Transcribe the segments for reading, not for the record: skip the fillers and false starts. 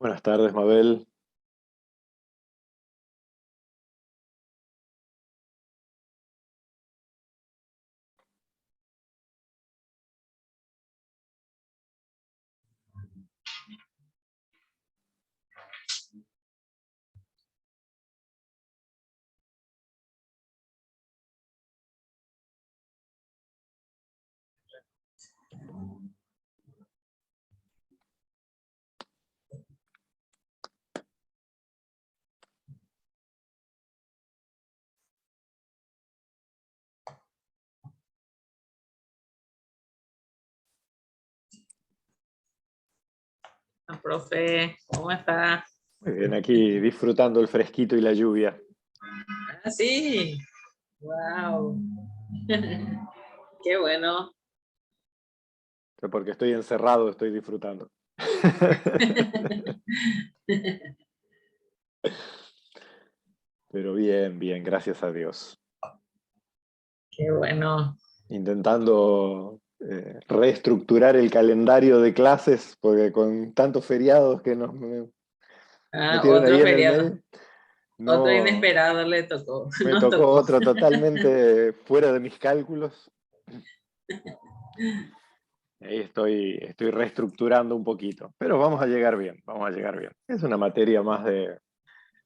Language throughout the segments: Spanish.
Buenas tardes, Mabel. Profe, ¿cómo está? Muy bien, aquí disfrutando el fresquito y la lluvia. Ah, sí. Wow. Qué bueno. Porque estoy encerrado, estoy disfrutando. Pero bien, bien, gracias a Dios. Qué bueno. Intentando reestructurar el calendario de clases, porque con tantos feriados que nos Ah, metieron otro ahí en el feriado. medio, Otro no, inesperado le tocó. me Nos tocó tocó. otro totalmente fuera de mis cálculos. Ahí estoy reestructurando un poquito, pero vamos a llegar bien, vamos a llegar bien. Es una materia más de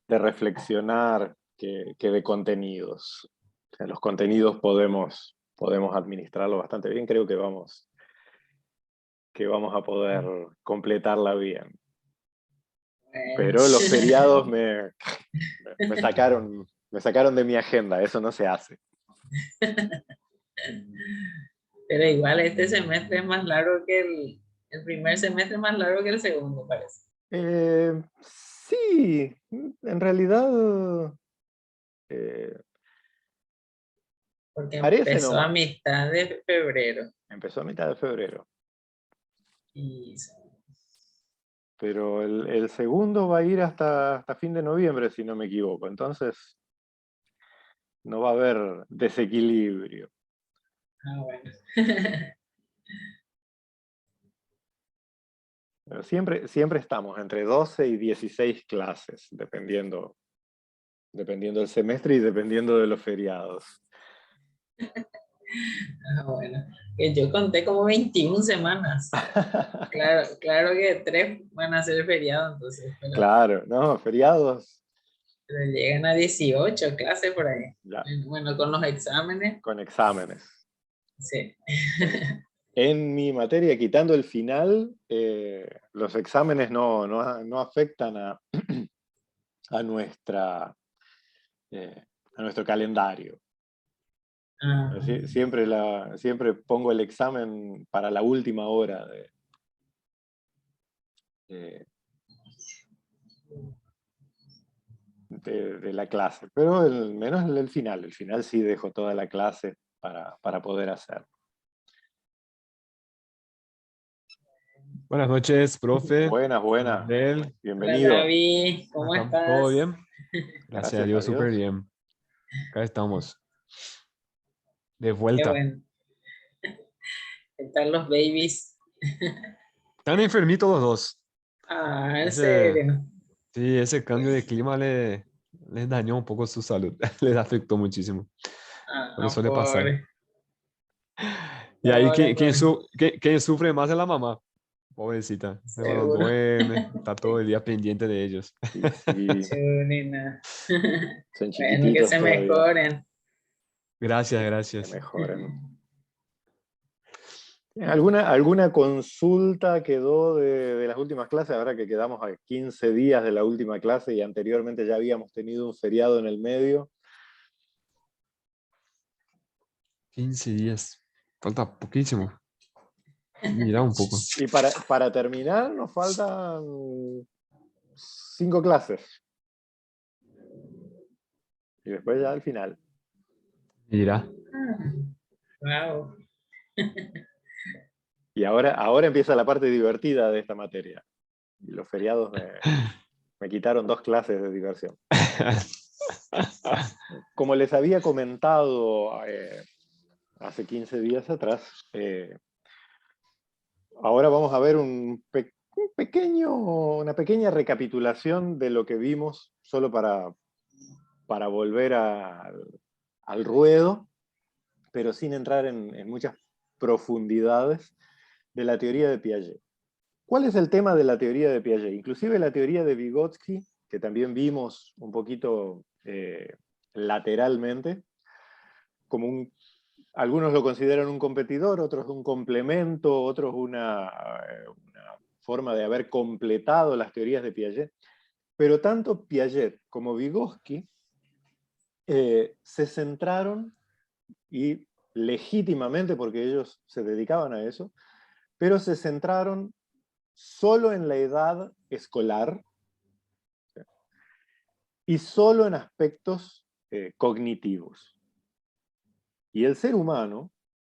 reflexionar que de contenidos. O sea, los contenidos podemos administrarlo bastante bien, creo que vamos a poder completarla bien. Bueno. Pero los feriados me sacaron de mi agenda, eso no se hace. Pero igual este semestre es más largo que el primer semestre, es más largo que el segundo, parece. Sí, en realidad eh, Porque parece empezó a nomás. mitad de febrero. Empezó a mitad de febrero. Y Pero el segundo va a ir hasta fin de noviembre, si no me equivoco. Entonces no va a haber desequilibrio. bueno. Pero siempre estamos entre 12 y 16 clases, dependiendo del semestre y dependiendo de los feriados. Bueno. Que yo conté como 21 semanas. Claro, claro que 3 van a ser feriados, entonces, Claro, ¿no? Feriados, pero llegan a 18 clases por ahí. ya, Bueno, con los exámenes, con exámenes. sí. En mi materia, quitando el final, los exámenes no afectan a nuestra, a nuestro calendario. Ah, Siempre pongo el examen para la última hora de- de la clase, pero menos el final sí dejo toda la clase para poder hacer. Buenas noches, profe. Buenas, buenas, Abdel, hola bienvenido. Gaby, ¿cómo ¿cómo están? ¿Todo estás? bien? Gracias a Gracias a Dios, súper Dios. bien. Acá estamos, de Qué vuelta. bueno. ¿Qué tal los babies? Están enfermitos los dos. Ah, en Ese, serio. sí, ese cambio de clima les dañó un poco su salud. Les afectó muchísimo. Pero Ah, suele pasar. pobre, Y ahí, pobre, pobre. ¿quién sufre más es la mamá? Pobrecita. Cuando Seguro. duerme, está todo el día pendiente de ellos. Y sí, Chulina. son Bueno, que chiquititos se todavía, mejoren. Gracias, que gracias. mejoren. ¿Alguna consulta quedó de las últimas clases? Ahora que quedamos a 15 días de la última clase y anteriormente ya habíamos tenido un feriado en el medio. 15 días. Falta poquísimo. Mira un poco. Y para terminar nos faltan 5 clases. Y después ya al final. Mira. Wow. Y ahora empieza la parte divertida de esta materia. Y los feriados me quitaron 2 clases de diversión. Como les había comentado hace 15 días atrás, ahora vamos a ver una pequeña recapitulación de lo que vimos, solo para volver al ruedo, pero sin entrar en muchas profundidades de la teoría de Piaget. ¿Cuál es el tema de la teoría de Piaget? Inclusive la teoría de Vygotsky, que también vimos un poquito lateralmente, algunos lo consideran un competidor, otros un complemento, otros una forma de haber completado las teorías de Piaget. Pero tanto Piaget como Vygotsky se centraron, y legítimamente porque ellos se dedicaban a eso, pero se centraron solo en la edad escolar y solo en aspectos cognitivos. Y el ser humano,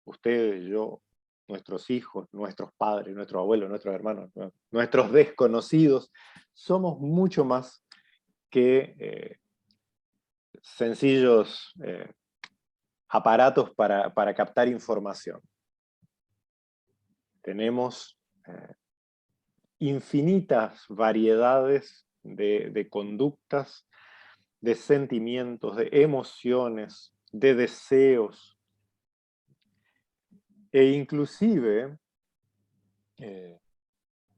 ustedes, yo, nuestros hijos, nuestros padres, nuestros abuelos, nuestros hermanos, nuestros desconocidos, somos mucho más que sencillos aparatos para captar información. Tenemos infinitas variedades de conductas, de sentimientos, de emociones, de deseos, e inclusive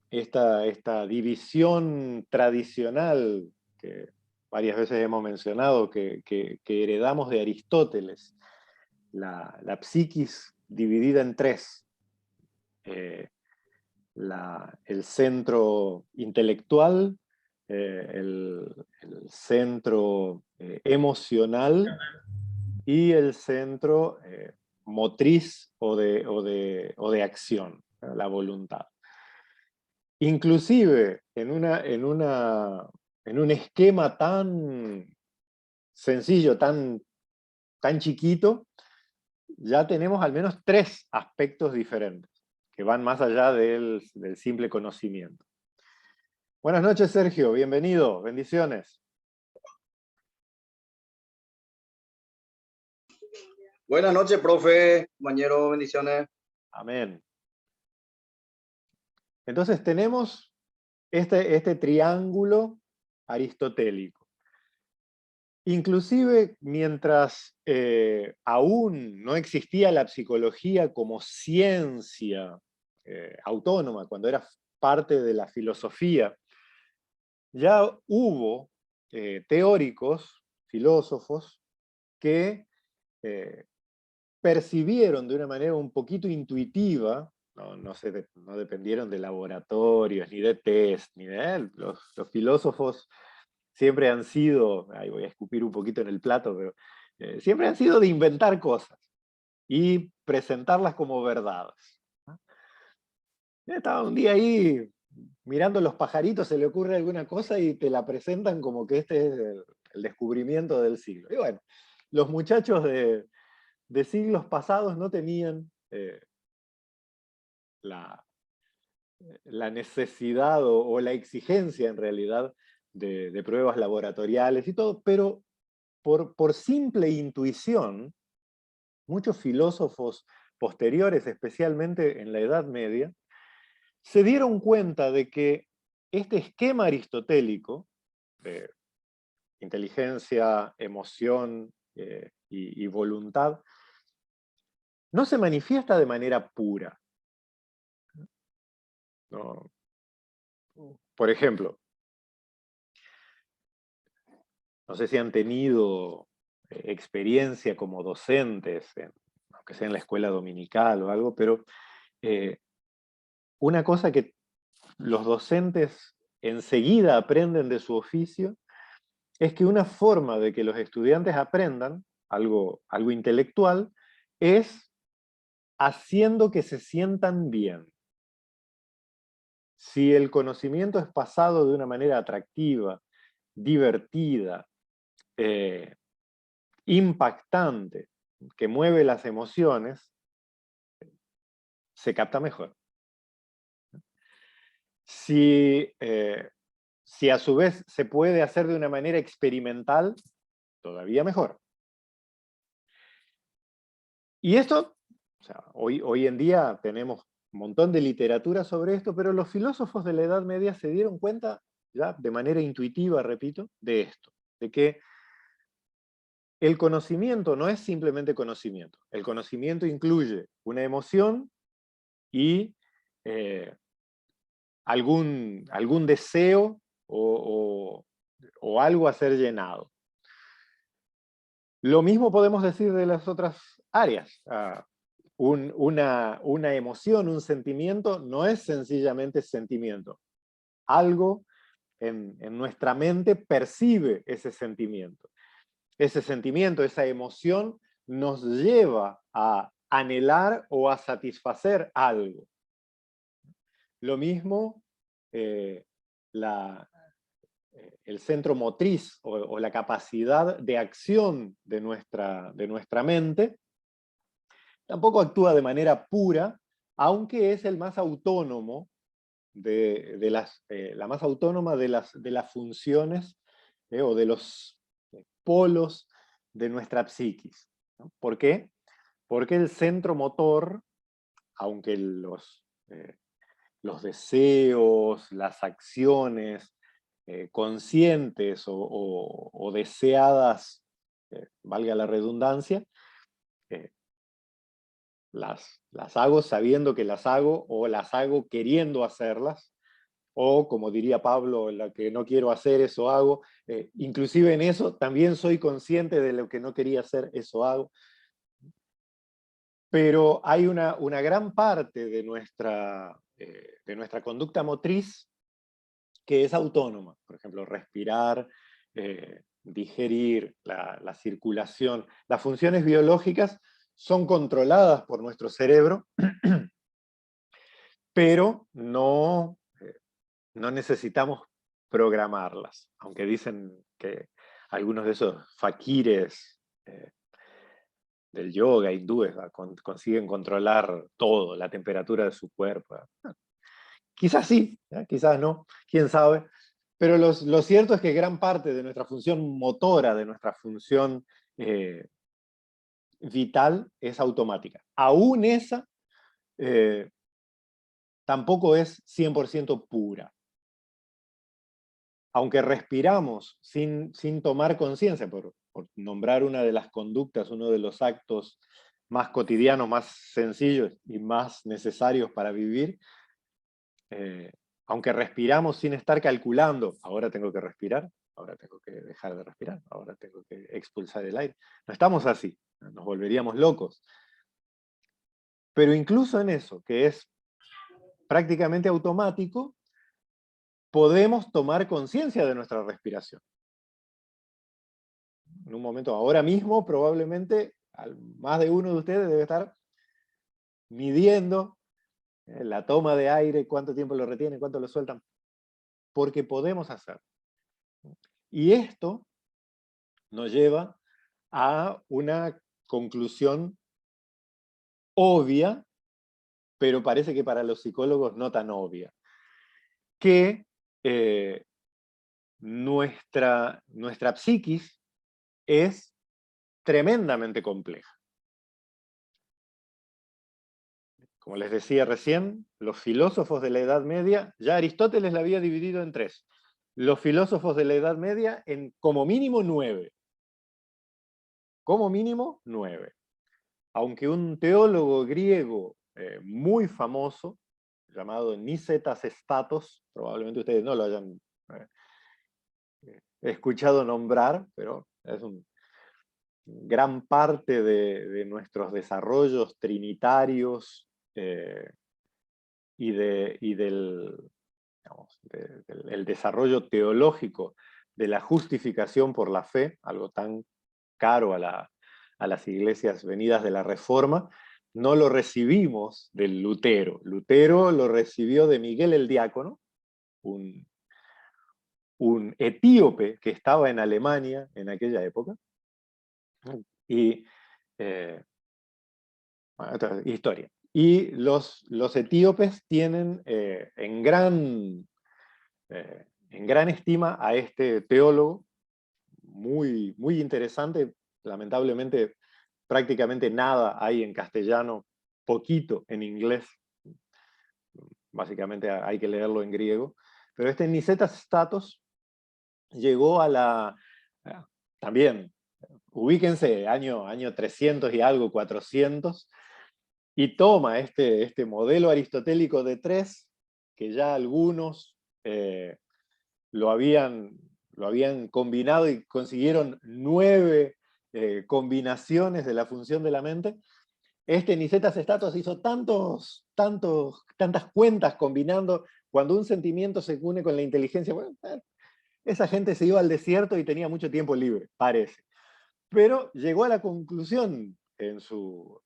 esta división tradicional que varias veces hemos mencionado, que heredamos de Aristóteles, la psiquis dividida en tres. El centro intelectual, el centro emocional y el centro motriz o de acción, la voluntad. Inclusive en un esquema tan sencillo, tan chiquito, ya tenemos al menos tres aspectos diferentes, que van más allá del simple conocimiento. Buenas noches, Sergio, bienvenido, bendiciones. Buenas noches, profe, compañero, bendiciones. Amén. Entonces tenemos este triángulo aristotélico. Inclusive mientras aún no existía la psicología como ciencia autónoma, cuando era parte de la filosofía, ya hubo teóricos, filósofos, que percibieron de una manera un poquito intuitiva, no dependieron de laboratorios, ni de test, ni de los filósofos siempre han sido, ahí voy a escupir un poquito en el plato, pero siempre han sido de inventar cosas y presentarlas como verdades. Estaba un día ahí mirando los pajaritos, se le ocurre alguna cosa y te la presentan como que este es el descubrimiento del siglo. Y bueno, los muchachos de siglos pasados no tenían la necesidad o la exigencia en realidad de pruebas laboratoriales y todo, pero por simple intuición, muchos filósofos posteriores, especialmente en la Edad Media, se dieron cuenta de que este esquema aristotélico de inteligencia, emoción y voluntad no se manifiesta de manera pura. ¿No? Por ejemplo, no sé si han tenido experiencia como docentes, aunque sea en la escuela dominical o algo, pero una cosa que los docentes enseguida aprenden de su oficio es que una forma de que los estudiantes aprendan algo intelectual es haciendo que se sientan bien. Si el conocimiento es pasado de una manera atractiva, divertida, impactante, que mueve las emociones, se capta mejor. Si a su vez se puede hacer de una manera experimental, todavía mejor. Y esto, o sea, hoy en día tenemos un montón de literatura sobre esto, pero los filósofos de la Edad Media se dieron cuenta, ya de manera intuitiva, repito, de esto, de que el conocimiento no es simplemente conocimiento. El conocimiento incluye una emoción y algún deseo o algo a ser llenado. Lo mismo podemos decir de las otras áreas. Una emoción, un sentimiento, no es sencillamente sentimiento. Algo en nuestra mente percibe ese sentimiento. Ese sentimiento, esa emoción, nos lleva a anhelar o a satisfacer algo. Lo mismo, el centro motriz o la capacidad de acción de nuestra mente, tampoco actúa de manera pura, aunque es el más autónomo la más autónoma de las funciones o de los polos de nuestra psiquis, ¿no? ¿Por qué? Porque el centro motor, aunque los deseos, las acciones conscientes o deseadas, valga la redundancia, las hago sabiendo que las hago, o las hago queriendo hacerlas, o como diría Pablo, la que no quiero hacer, eso hago. Inclusive en eso también soy consciente de lo que no quería hacer, eso hago. Pero hay una gran parte de nuestra conducta motriz que es autónoma. Por ejemplo, respirar, digerir, la circulación. Las funciones biológicas son controladas por nuestro cerebro, pero no necesitamos programarlas, aunque dicen que algunos de esos faquires del yoga, hindúes, consiguen controlar todo, la temperatura de su cuerpo. Quizás sí, quizás no, quién sabe, pero lo cierto es que gran parte de nuestra función motora, de nuestra función vital, es automática. Aún esa tampoco es 100% pura. Aunque respiramos sin tomar conciencia, por nombrar una de las conductas, uno de los actos más cotidianos, más sencillos y más necesarios para vivir, aunque respiramos sin estar calculando, ahora tengo que respirar, ahora tengo que dejar de respirar, ahora tengo que expulsar el aire. No estamos así, nos volveríamos locos. Pero incluso en eso, que es prácticamente automático, podemos tomar conciencia de nuestra respiración. En un momento, ahora mismo, probablemente, más de uno de ustedes debe estar midiendo la toma de aire, cuánto tiempo lo retienen, cuánto lo sueltan, porque podemos hacerlo. Y esto nos lleva a una conclusión obvia, pero parece que para los psicólogos no tan obvia, que nuestra psiquis es tremendamente compleja. Como les decía recién, los filósofos de la Edad Media, ya Aristóteles la había dividido en 3. Los filósofos de la Edad Media en como mínimo 9. Como mínimo 9. Aunque un teólogo griego muy famoso, llamado Nicetas Statos, probablemente ustedes no lo hayan escuchado nombrar, pero es gran parte de nuestros desarrollos trinitarios y del desarrollo teológico de la justificación por la fe, algo tan caro a las iglesias venidas de la Reforma, no lo recibimos del Lutero. Lutero lo recibió de Miguel el Diácono, un etíope que estaba en Alemania en aquella época. Y historia. Y los etíopes tienen en gran estima a este teólogo, muy, muy interesante. Lamentablemente prácticamente nada hay en castellano, poquito en inglés. básicamente hay que leerlo en griego, pero este Nicetas Statos llegó a la, también, ubíquense, año 300 y algo, 400, y toma este modelo aristotélico de tres, que ya algunos lo habían combinado y consiguieron 9 combinaciones de la función de la mente. Este Nicetas Statos hizo tantas cuentas combinando, cuando un sentimiento se une con la inteligencia, bueno, esa gente se iba al desierto y tenía mucho tiempo libre, parece. Pero llegó a la conclusión en su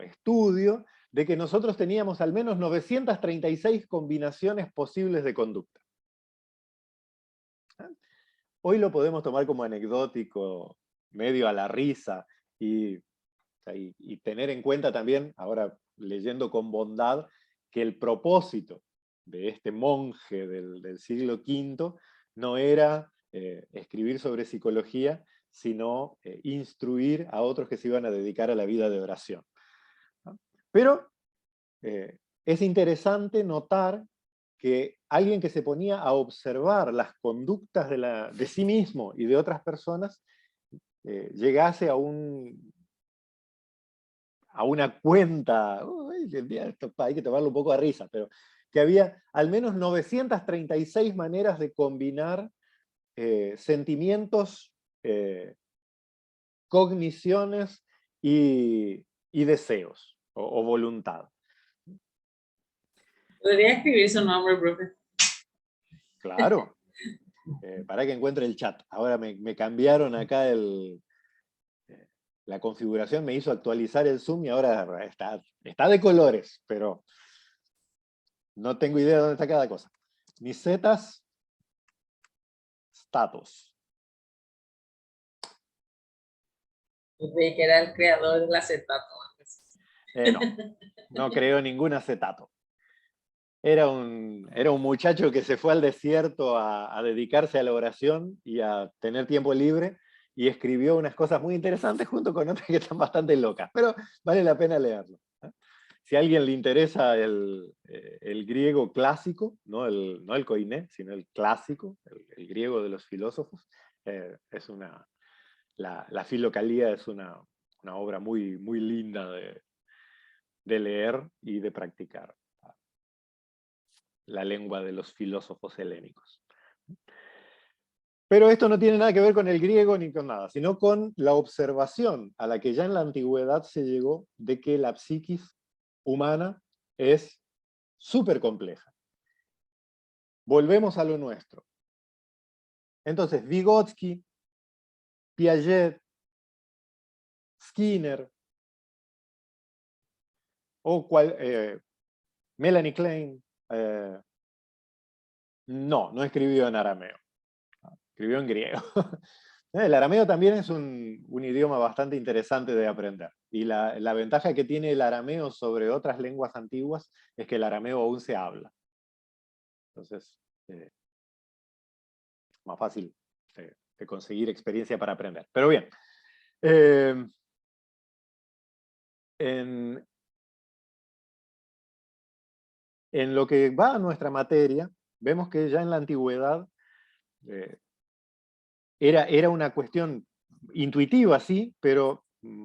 estudio de que nosotros teníamos al menos 936 combinaciones posibles de conducta. Hoy lo podemos tomar como anecdótico, medio a la risa, y tener en cuenta también, ahora leyendo con bondad, que el propósito de este monje del siglo V no era escribir sobre psicología, sino instruir a otros que se iban a dedicar a la vida de oración, ¿no? Pero es interesante notar que alguien que se ponía a observar las conductas de sí mismo y de otras personas, llegase a una cuenta, esto hay que tomarlo un poco a risa, pero que había al menos 936 maneras de combinar sentimientos, cogniciones y deseos, o voluntad. Podría escribir su nombre, profe. Claro. Para que encuentre el chat. Ahora me cambiaron acá la configuración, me hizo actualizar el Zoom y ahora está de colores, pero no tengo idea de dónde está cada cosa. Nicetas Statos. Yo creí que era el creador del acetato. No creo ningún acetato. Era un muchacho que se fue al desierto a dedicarse a la oración y a tener tiempo libre, y escribió unas cosas muy interesantes junto con otras que están bastante locas, pero vale la pena leerlo. Si a alguien le interesa el griego clásico, no el koiné, sino el clásico, el griego de los filósofos, la Filocalía es una obra muy, muy linda de leer y de practicar la lengua de los filósofos helénicos. Pero esto no tiene nada que ver con el griego ni con nada, sino con la observación a la que ya en la antigüedad se llegó de que la psiquis humana es súper compleja. Volvemos a lo nuestro. Entonces, Vygotsky, Piaget, Skinner, o Melanie Klein, no escribió en arameo, escribió en griego. El arameo también es un idioma bastante interesante de aprender. Y la ventaja que tiene el arameo sobre otras lenguas antiguas es que el arameo aún se habla. Entonces, más fácil de conseguir experiencia para aprender. Pero bien, en lo que va a nuestra materia, vemos que ya en la antigüedad era una cuestión intuitiva, sí, pero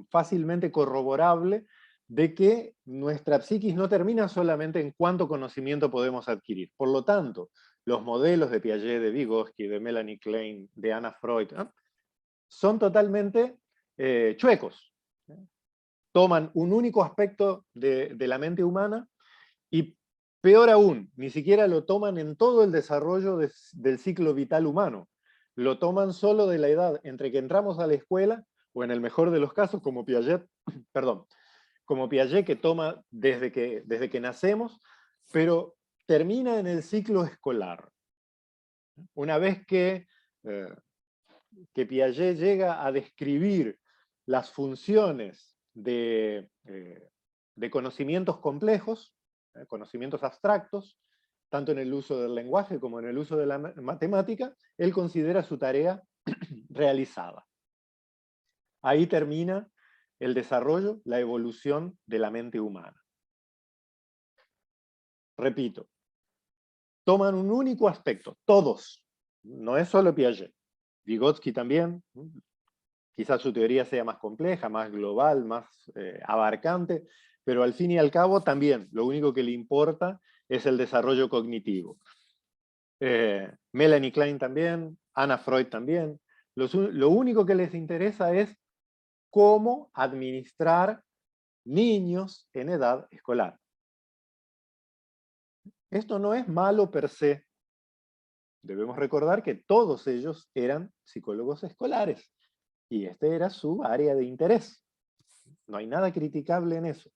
fácilmente corroborable, de que nuestra psiquis no termina solamente en cuánto conocimiento podemos adquirir. Por lo tanto, los modelos de Piaget, de Vygotsky, de Melanie Klein, de Anna Freud, son totalmente chuecos. Toman un único aspecto de la mente humana y, peor aún, ni siquiera lo toman en todo el desarrollo del ciclo vital humano. Lo toman solo de la edad entre que entramos a la escuela, o en el mejor de los casos, como Piaget, como Piaget, que toma desde que nacemos, pero termina en el ciclo escolar. Una vez que Piaget llega a describir las funciones de conocimientos complejos, conocimientos abstractos, tanto en el uso del lenguaje como en el uso de la matemática, él considera su tarea realizada. Ahí termina el desarrollo, la evolución de la mente humana. repito, toman un único aspecto, todos, no es solo Piaget. Vygotsky también, quizás su teoría sea más compleja, más global, más abarcante, pero al fin y al cabo también lo único que le importa es el desarrollo cognitivo. Melanie Klein también, Anna Freud también. Lo único que les interesa es cómo administrar niños en edad escolar. Esto no es malo per se. Debemos recordar que todos ellos eran psicólogos escolares y este era su área de interés. No hay nada criticable en eso.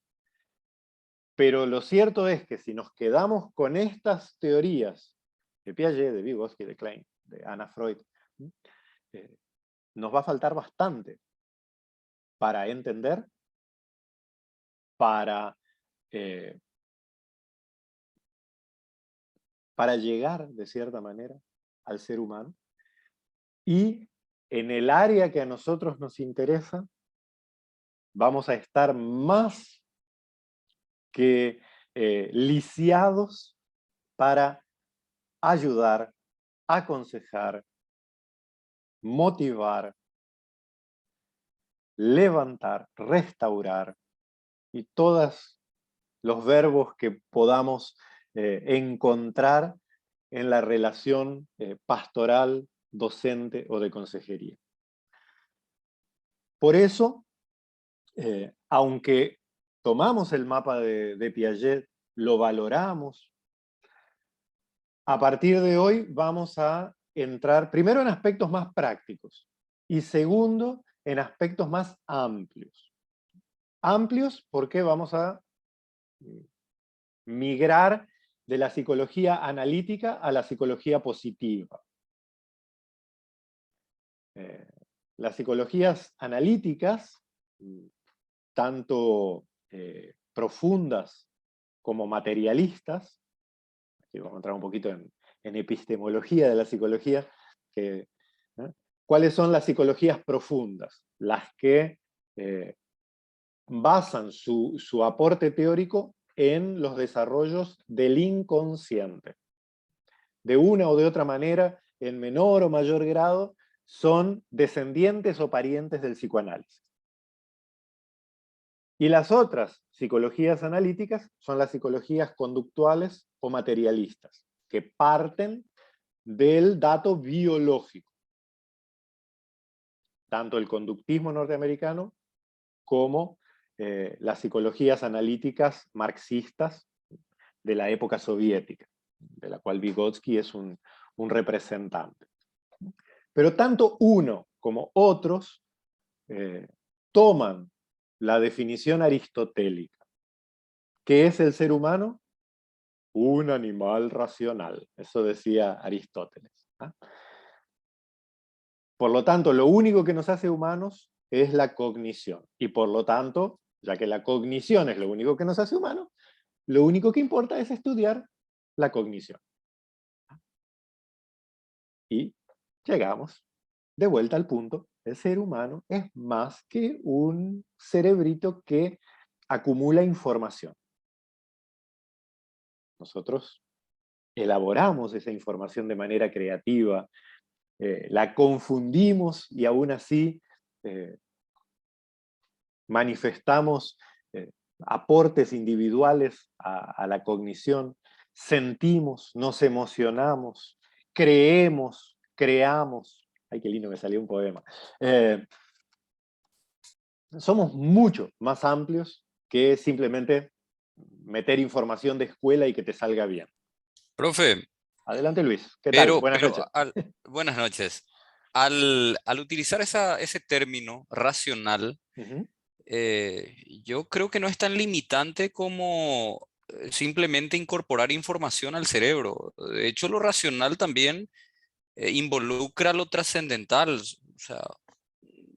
Pero lo cierto es que si nos quedamos con estas teorías de Piaget, de Vygotsky, de Klein, de Anna Freud, nos va a faltar bastante para entender, para llegar, de cierta manera, al ser humano. Y en el área que a nosotros nos interesa, vamos a estar más que lisiados para ayudar, aconsejar, motivar, levantar, restaurar, y todos los verbos que podamos encontrar en la relación pastoral, docente o de consejería. Por eso, aunque tomamos el mapa de Piaget, lo valoramos, a partir de hoy vamos a entrar primero en aspectos más prácticos y segundo en aspectos más amplios. Amplios porque vamos a migrar de la psicología analítica a la psicología positiva. Las psicologías analíticas, tanto profundas como materialistas, aquí vamos a entrar un poquito en epistemología de la psicología, ¿cuáles son las psicologías profundas? Las que basan su aporte teórico en los desarrollos del inconsciente. De una o de otra manera, en menor o mayor grado, son descendientes o parientes del psicoanálisis. Y las otras psicologías analíticas son las psicologías conductuales o materialistas, que parten del dato biológico. Tanto el conductismo norteamericano como las psicologías analíticas marxistas de la época soviética, de la cual Vygotsky es un representante. Pero tanto uno como otros toman la definición aristotélica. ¿Qué es el ser humano? Un animal racional. Eso decía Aristóteles. Por lo tanto, lo único que nos hace humanos es la cognición. Y por lo tanto, ya que la cognición es lo único que nos hace humanos, lo único que importa es estudiar la cognición. Y llegamos de vuelta al punto. El ser humano es más que un cerebrito que acumula información. Nosotros elaboramos esa información de manera creativa, la confundimos y aún así manifestamos aportes individuales a la cognición, sentimos, nos emocionamos, creemos, creamos. Ay, qué lindo, me salió un poema. Somos mucho más amplios que simplemente meter información de escuela y que te salga bien. Profe. Adelante, Luis. ¿Qué tal? Buenas noches. Buenas noches. Al utilizar ese término racional, yo creo que no es tan limitante como simplemente incorporar información al cerebro. De hecho, lo racional también involucra lo trascendental. O sea,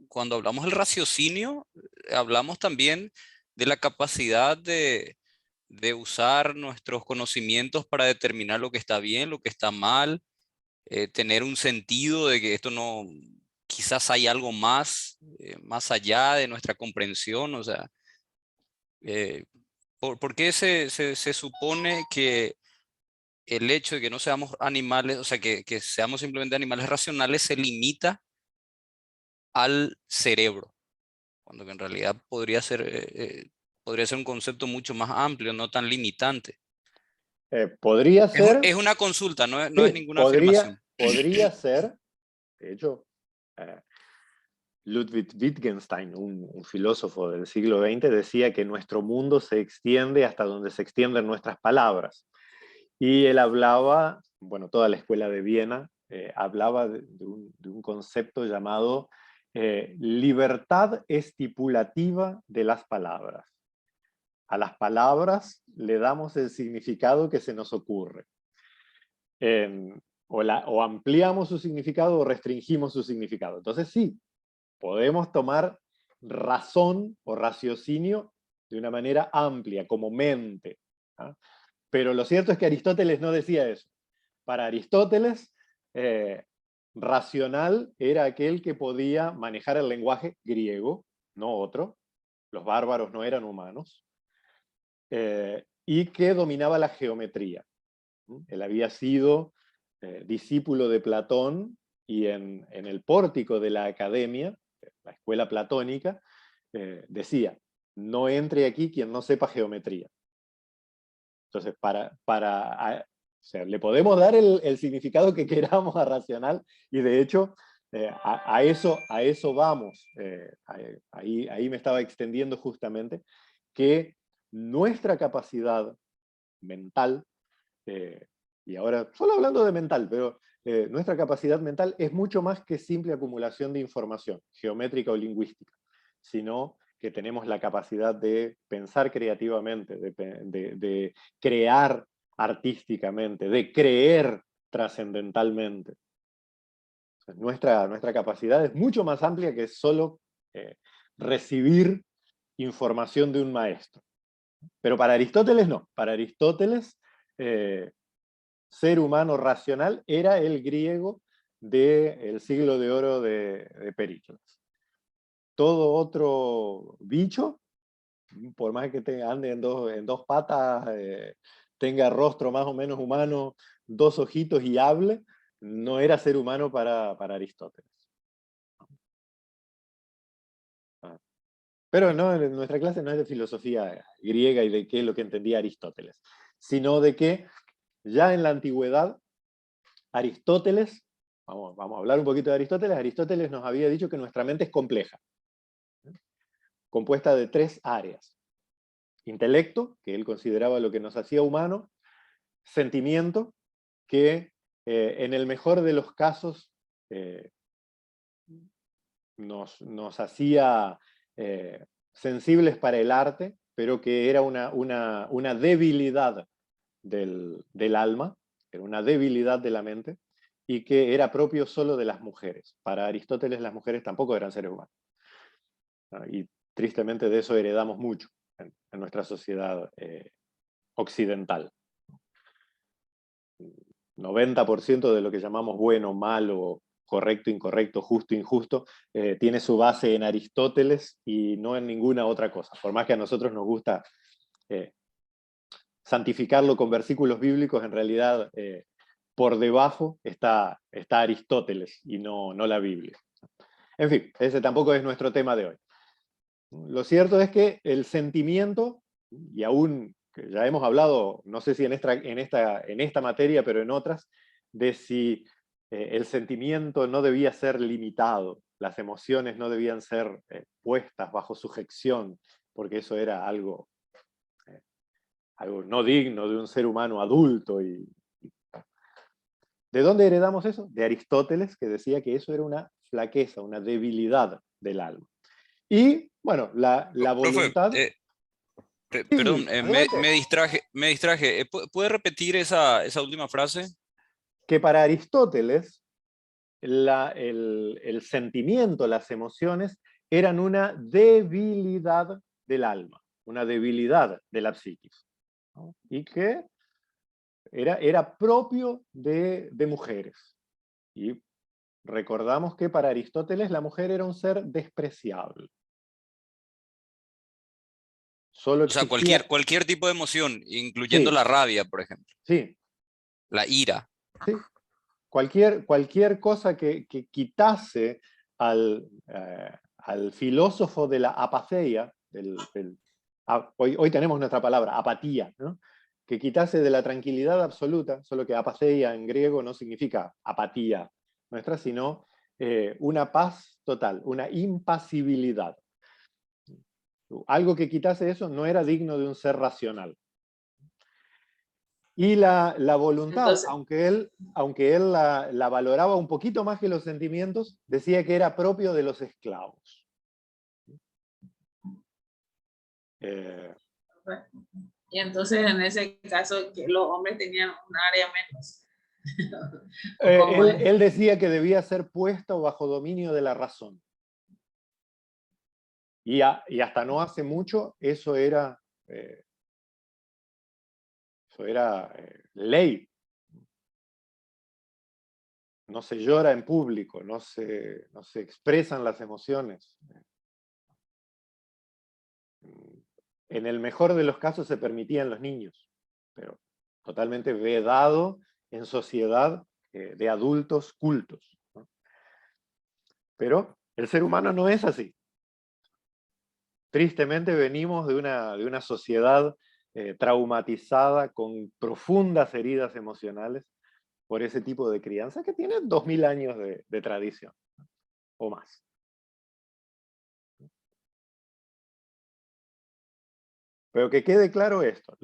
cuando hablamos del raciocinio, hablamos también de la capacidad de usar nuestros conocimientos para determinar lo que está bien, lo que está mal, tener un sentido de que esto no, quizás hay algo más, más allá de nuestra comprensión. O sea, ¿Por qué se supone que el hecho de que no seamos animales, o sea, que seamos simplemente animales racionales, se limita al cerebro? Cuando que en realidad podría ser un concepto mucho más amplio, no tan limitante. Podría ser, Es una consulta, no es sí, ninguna afirmación. podría ser, de hecho, eh, Ludwig Wittgenstein, un filósofo del siglo XX, decía que nuestro mundo se extiende hasta donde se extienden nuestras palabras. Y él hablaba, bueno, toda la escuela de Viena hablaba de un concepto llamado libertad estipulativa de las palabras. A las palabras le damos el significado que se nos ocurre. O ampliamos su significado o restringimos su significado. Entonces sí, podemos tomar razón o raciocinio de una manera amplia, como mente. ¿Ah? Pero lo cierto es que Aristóteles no decía eso. Para Aristóteles, racional era aquel que podía manejar el lenguaje griego, no otro. Los bárbaros no eran humanos. Y que dominaba la geometría. Él había sido discípulo de Platón y en el pórtico de la academia, la escuela platónica, decía, no entre aquí quien no sepa geometría. Entonces, o sea, le podemos dar el significado que queramos a racional y de hecho a eso vamos. Ahí me estaba extendiendo justamente que nuestra capacidad mental, y ahora solo hablando de mental, pero nuestra capacidad mental es mucho más que simple acumulación de información, geométrica o lingüística, sino que tenemos la capacidad de pensar creativamente, de crear artísticamente, de creer trascendentalmente. Nuestra capacidad es mucho más amplia que solo recibir información de un maestro. Pero para Aristóteles no. Para Aristóteles, ser humano racional era el griego del siglo de oro de Pericles. Todo otro bicho, por más que ande en dos patas, tenga rostro más o menos humano, dos ojitos y hable, no era ser humano para Aristóteles. Pero no, nuestra clase no es de filosofía griega y de qué es lo que entendía Aristóteles, sino de que ya en la antigüedad, Aristóteles, vamos a hablar un poquito de Aristóteles, Aristóteles nos había dicho que nuestra mente es compleja, compuesta de 3 áreas. Intelecto, que él consideraba lo que nos hacía humano, sentimiento, que en el mejor de los casos nos hacía sensibles para el arte, pero que era una debilidad del alma, era una debilidad de la mente, y que era propio solo de las mujeres. Para Aristóteles las mujeres tampoco eran seres humanos. Y tristemente de eso heredamos mucho en nuestra sociedad occidental. 90% de lo que llamamos bueno, malo, correcto, incorrecto, justo, injusto, tiene su base en Aristóteles y no en ninguna otra cosa. Por más que a nosotros nos gusta santificarlo con versículos bíblicos, en realidad por debajo está Aristóteles y no la Biblia. En fin, ese tampoco es nuestro tema de hoy. Lo cierto es que el sentimiento, y aún que ya hemos hablado, no sé si en esta materia, pero en otras, de si el sentimiento no debía ser limitado, las emociones no debían ser puestas bajo sujeción, porque eso era algo no digno de un ser humano adulto. ¿De dónde heredamos eso? De Aristóteles, que decía que eso era una flaqueza, una debilidad del alma. Y, bueno, la voluntad... Perdón, adelante. me distraje. ¿Puede repetir esa última frase? Que para Aristóteles el sentimiento, las emociones, eran una debilidad del alma, una debilidad de la psiquis, ¿no? Y que era propio de mujeres. Y recordamos que para Aristóteles la mujer era un ser despreciable. Solo O sea, existía... cualquier tipo de emoción, incluyendo Sí, la rabia, por ejemplo, sí, la ira. sí. Cualquier cosa que quitase al filósofo de la apatheia, hoy tenemos nuestra palabra, apatía, ¿no? Que quitase de la tranquilidad absoluta, solo que apatheia en griego no significa apatía nuestra, sino una paz total, una impasibilidad. Algo que quitase eso no era digno de un ser racional. Y la voluntad, Entonces, aunque él la valoraba un poquito más que los sentimientos, decía que era propio de los esclavos. y entonces en ese caso que los hombres tenían un área menos. ¿O cómo es? Él decía que debía ser puesto bajo dominio de la razón. Y hasta no hace mucho eso era ley. No se llora en público, no se expresan las emociones. En el mejor de los casos se permitían los niños, pero totalmente vedado en sociedad de adultos cultos, ¿no? Pero el ser humano no es así. Tristemente venimos de una sociedad traumatizada con profundas heridas emocionales por ese tipo de crianza que tiene 2000 años de tradición o más. Pero que quede claro esto,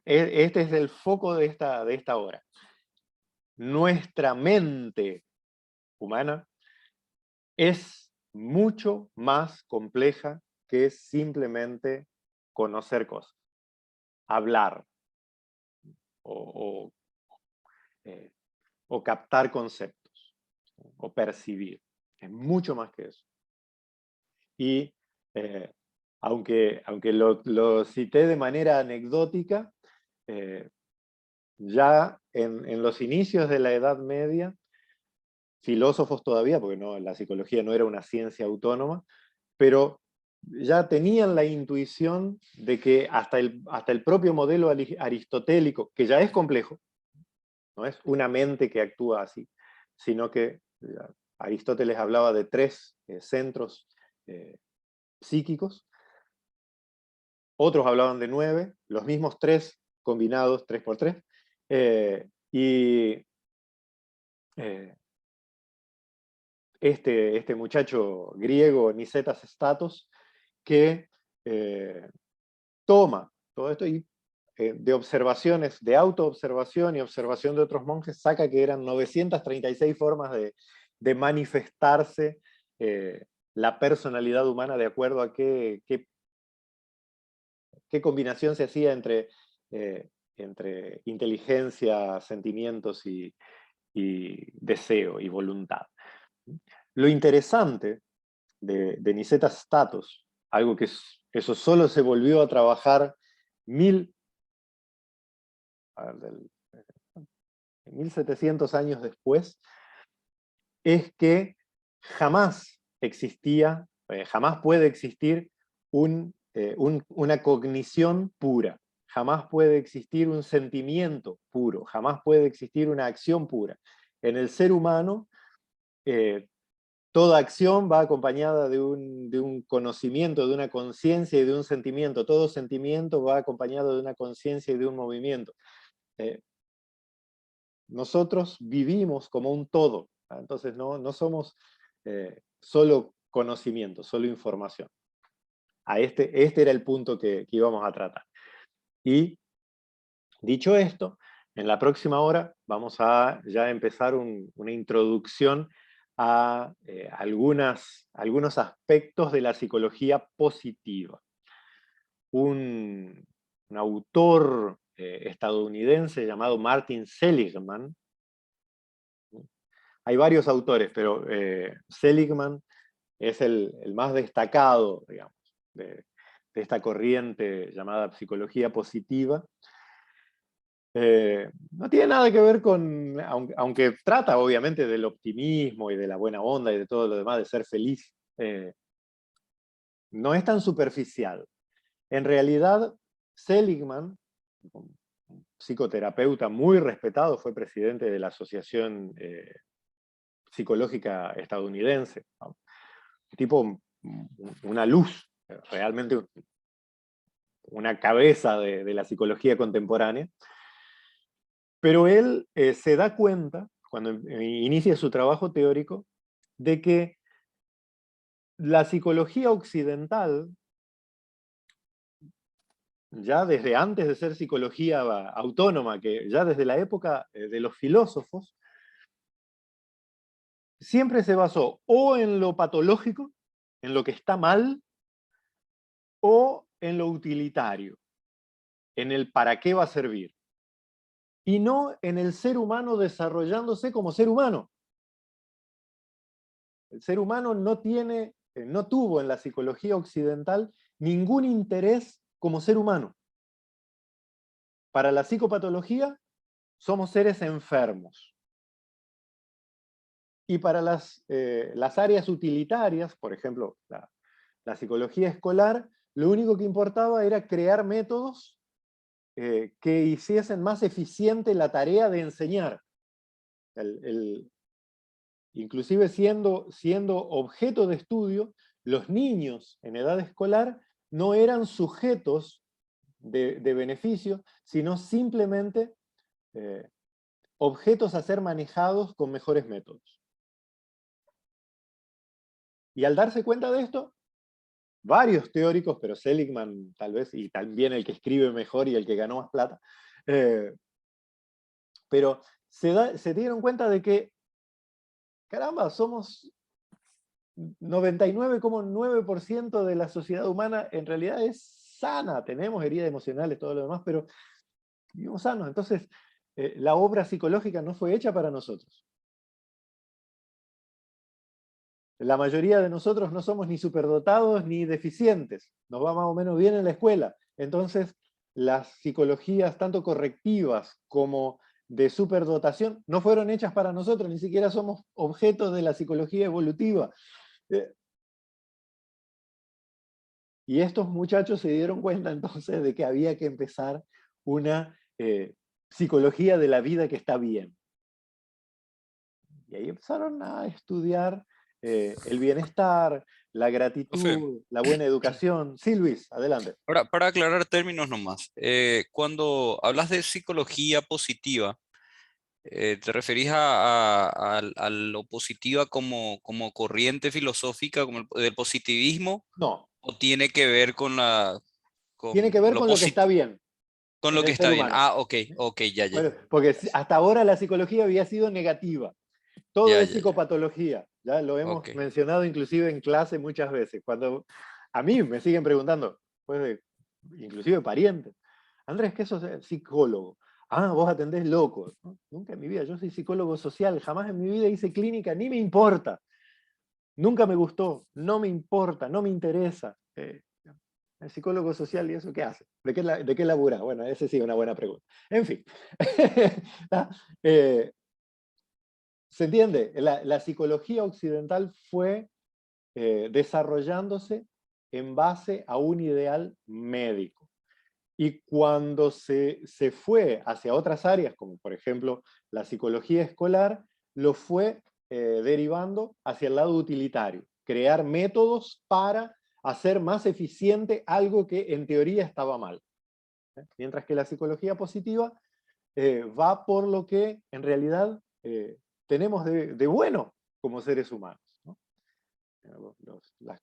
este es el foco de esta hora. Nuestra mente humana es mucho más compleja que simplemente conocer cosas, hablar o, o captar conceptos o percibir. Es mucho más que eso. Y aunque lo cité de manera anecdótica, ya en los inicios de la Edad Media, filósofos todavía, porque la psicología no era una ciencia autónoma, pero ya tenían la intuición de que hasta el propio modelo aristotélico, que ya es complejo, no es una mente que actúa así, sino que Aristóteles hablaba de 3 centros psíquicos, otros hablaban de 9, los mismos 3 combinados, 3 por 3, y este muchacho griego, Nicetas Statos, que toma todo esto y de observaciones, de autoobservación y observación de otros monjes, saca que eran 936 formas de manifestarse la personalidad humana de acuerdo a qué combinación se hacía entre inteligencia, sentimientos y deseo y voluntad. Lo interesante de Nicetas Statos, algo que eso solo se volvió a trabajar 1700 años después, es que jamás existía, jamás puede existir una cognición pura, jamás puede existir un sentimiento puro, jamás puede existir una acción pura. En el ser humano, toda acción va acompañada de un conocimiento, de una conciencia y de un sentimiento. Todo sentimiento va acompañado de una conciencia y de un movimiento. Nosotros vivimos como un todo, ¿ah? Entonces no somos solo conocimiento, solo información. Este era el punto que íbamos a tratar. Y dicho esto, en la próxima hora vamos a ya empezar una introducción a algunos aspectos de la psicología positiva. Un autor estadounidense llamado Martin Seligman, hay varios autores, pero Seligman es el más destacado, digamos, de esta corriente llamada psicología positiva. No tiene nada que ver con, aunque trata obviamente del optimismo y de la buena onda y de todo lo demás, de ser feliz, no es tan superficial. En realidad, Seligman, un psicoterapeuta muy respetado, fue presidente de la Asociación Psicológica Estadounidense, ¿no? Tipo, una luz, realmente una cabeza de la psicología contemporánea. Pero él se da cuenta, cuando inicia su trabajo teórico, de que la psicología occidental, ya desde antes de ser psicología autónoma, que ya desde la época de los filósofos, siempre se basó o en lo patológico, en lo que está mal, o en lo utilitario, en el para qué va a servir, y no en el ser humano desarrollándose como ser humano. El ser humano no tuvo en la psicología occidental ningún interés como ser humano. Para la psicopatología somos seres enfermos. Y para las áreas utilitarias, por ejemplo, la psicología escolar, lo único que importaba era crear métodos que hiciesen más eficiente la tarea de enseñar. Inclusive siendo objeto de estudio, los niños en edad escolar no eran sujetos de beneficio, sino simplemente objetos a ser manejados con mejores métodos. Y al darse cuenta de esto, varios teóricos, pero Seligman tal vez, y también el que escribe mejor y el que ganó más plata, pero se dieron cuenta de que, caramba, somos 99,9% de la sociedad humana en realidad es sana, tenemos heridas emocionales, todo lo demás, pero vivimos sanos. Entonces, la obra psicológica no fue hecha para nosotros. La mayoría de nosotros no somos ni superdotados ni deficientes, nos va más o menos bien en la escuela. Entonces, las psicologías, tanto correctivas como de superdotación, no fueron hechas para nosotros, ni siquiera somos objetos de la psicología evolutiva. Y estos muchachos se dieron cuenta entonces de que había que empezar una psicología de la vida que está bien. Y ahí empezaron a estudiar el bienestar, la gratitud, Profe, la buena educación. Sí, Luis, adelante. ahora, para aclarar términos nomás, cuando hablas de psicología positiva, ¿te referís a lo positiva como corriente filosófica, como del positivismo? No, ¿O tiene que ver tiene con que ver lo con lo que está bien con en lo que el está ser bien? humano. Ah, ok, ok, ya. Bueno, porque hasta ahora la psicología había sido negativa. Todo es Ya. psicopatología. Ya lo hemos Ok. mencionado inclusive en clase muchas veces. Cuando a mí me siguen preguntando, pues inclusive parientes, Andrés, ¿qué sos psicólogo? Ah, vos atendés locos. ¿No? Nunca en mi vida, yo soy psicólogo social, jamás en mi vida hice clínica, ni me importa. Nunca me gustó, no me importa, no me interesa. El psicólogo social, ¿y eso qué hace? ¿De qué labura? Bueno, esa sí es una buena pregunta. En fin. ¿Se entiende? La psicología occidental fue desarrollándose en base a un ideal médico. Y cuando se fue hacia otras áreas, como por ejemplo la psicología escolar, lo fue derivando hacia el lado utilitario, crear métodos para hacer más eficiente algo que en teoría estaba mal. Mientras que la psicología positiva va por lo que en realidad tenemos de bueno como seres humanos, ¿no?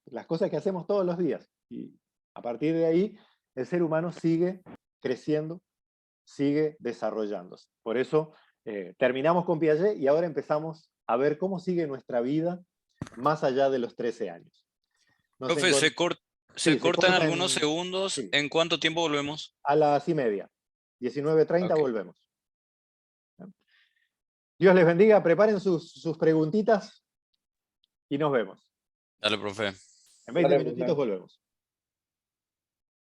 Las cosas que hacemos todos los días. Y a partir de ahí, el ser humano sigue creciendo, sigue desarrollándose. Por eso terminamos con Piaget y ahora empezamos a ver cómo sigue nuestra vida más allá de los 13 años. Profe, Sí, se se cortan corta algunos segundos. sí, ¿En cuánto tiempo volvemos? a las 1:30. 19:30 Ok. volvemos. Dios les bendiga, preparen sus preguntitas y nos vemos. Dale, profe. En 20 Dale, minutitos volvemos.